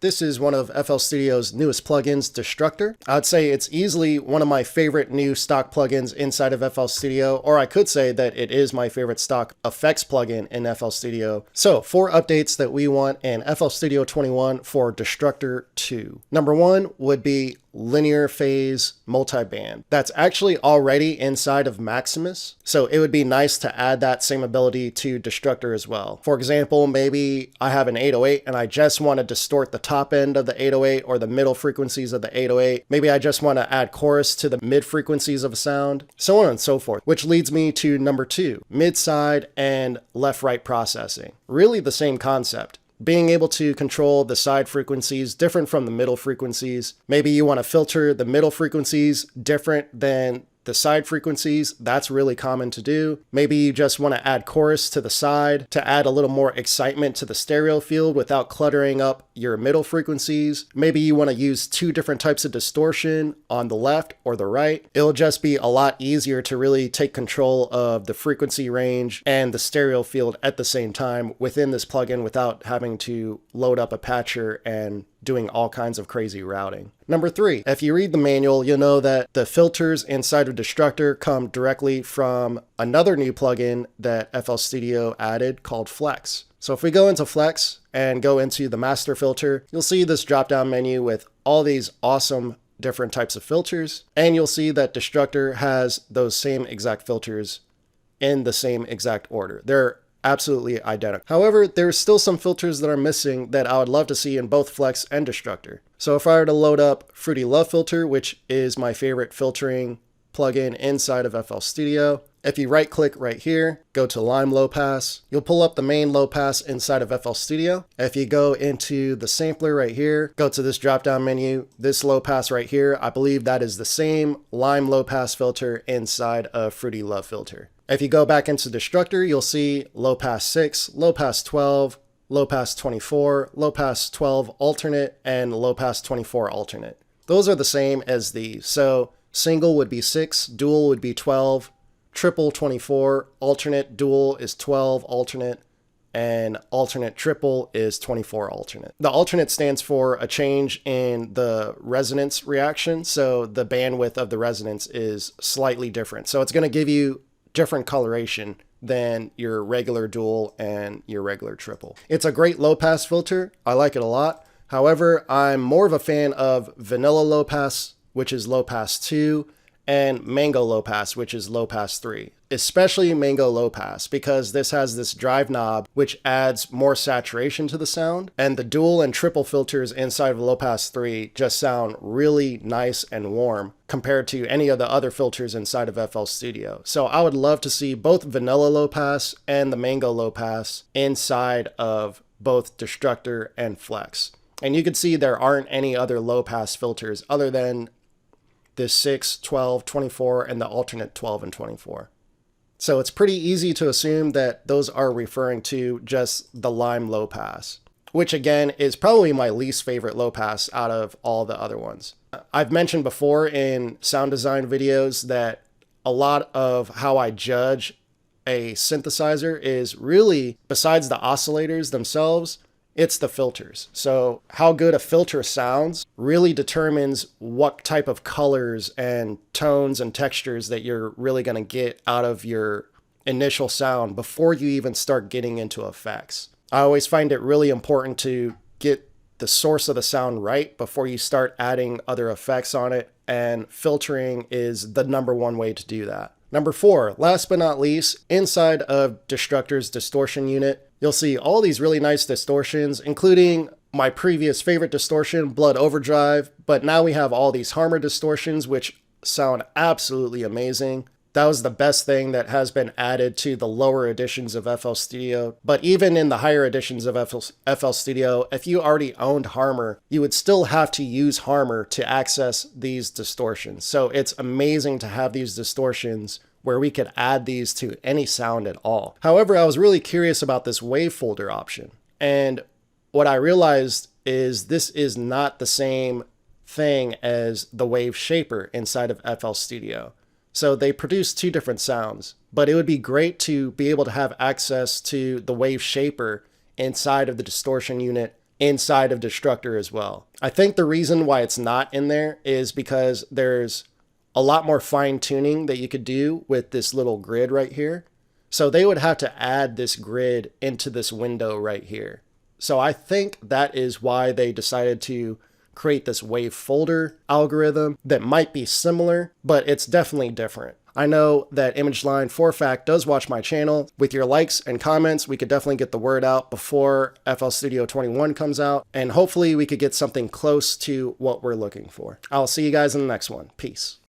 This is one of FL Studio's newest plugins, Distructor. I'd say it's easily one of my favorite new stock plugins inside of FL Studio, or I could say that it is my favorite stock effects plugin in FL Studio. So, 4 updates that we want in FL Studio 21 for Distructor 2. Number 1 would be linear phase multiband. That's actually already inside of Maximus, so it would be nice to add that same ability to Distructor as well. For example, maybe I have an 808 and I just want to distort the top end of the 808 or the middle frequencies of the 808. Maybe I just want to add chorus to the mid frequencies of a sound, so on and so forth. Which leads me to number 2, mid-side and left-right processing. Really the same concept. Being able to control the side frequencies different from the middle frequencies. Maybe you want to filter the middle frequencies different than the side frequencies. That's really common to do. Maybe you just want to add chorus to the side to add a little more excitement to the stereo field without cluttering up your middle frequencies. Maybe you want to use 2 different types of distortion on the left or the right. It'll just be a lot easier to really take control of the frequency range and the stereo field at the same time within this plugin without having to load up a patcher and doing all kinds of crazy routing. Number 3, if you read the manual, you'll know that the filters inside of Destructor come directly from another new plugin that FL Studio added called Flex. So if we go into Flex and go into the master filter, you'll see this drop-down menu with all these awesome different types of filters, and you'll see that Destructor has those same exact filters in the same exact order. They're absolutely identical. However, there's still some filters that are missing that I would love to see in both Flex and Destructor. So if I were to load up Fruity Love Filter, which is my favorite filtering plugin inside of FL Studio, if you right click right here, go to Lime Low Pass, you'll pull up the main low pass inside of FL Studio. If you go into the sampler right here, go to this drop down menu, this low pass right here, I believe that is the same Lime Low Pass filter inside of Fruity Love Filter. If you go back into Destructor, you'll see low pass 6, low pass 12, low pass 24, low pass 12 alternate, and low pass 24 alternate. Those are the same as these. So single would be 6, dual would be 12, triple 24, alternate dual is 12 alternate, and alternate triple is 24 alternate. The alternate stands for a change in the resonance reaction. So the bandwidth of the resonance is slightly different. So it's going to give you different coloration than your regular dual and your regular triple. It's a great low pass filter. I like it a lot. However, I'm more of a fan of vanilla low pass, which is low pass 2, and mango low pass, which is low pass 3, especially mango low pass, because this has this drive knob, which adds more saturation to the sound. And the dual and triple filters inside of low pass 3 just sound really nice and warm compared to any of the other filters inside of FL Studio. So I would love to see both vanilla low pass and the mango low pass inside of both Destructor and Flex. And you can see there aren't any other low pass filters other than this 6, 12, 24, and the alternate 12 and 24. So it's pretty easy to assume that those are referring to just the Lime low pass, which again is probably my least favorite low pass out of all the other ones. I've mentioned before in sound design videos that a lot of how I judge a synthesizer is really, besides the oscillators themselves, it's the filters. So how good a filter sounds really determines what type of colors and tones and textures that you're really going to get out of your initial sound before you even start getting into effects. I always find it really important to get the source of the sound right before you start adding other effects on it, and filtering is the #1 way to do that. Number 4, last but not least, inside of Destructor's distortion unit, you'll see all these really nice distortions, including my previous favorite distortion, Blood Overdrive, but now we have all these Harmor distortions, which sound absolutely amazing. That was the best thing that has been added to the lower editions of FL Studio. But even in the higher editions of FL Studio, if you already owned Harmor, you would still have to use Harmor to access these distortions. So it's amazing to have these distortions where we could add these to any sound at all. However, I was really curious about this wave folder option. And what I realized is this is not the same thing as the wave shaper inside of FL Studio. So they produce 2 different sounds, but it would be great to be able to have access to the wave shaper inside of the distortion unit inside of Destructor as well. I think the reason why it's not in there is because there's a lot more fine tuning that you could do with this little grid right here. So they would have to add this grid into this window right here. So I think that is why they decided to create this wave folder algorithm that might be similar, but it's definitely different. I know that ImageLine4Fact does watch my channel. With your likes and comments, we could definitely get the word out before FL Studio 21 comes out, and hopefully we could get something close to what we're looking for. I'll see you guys in the next one. Peace.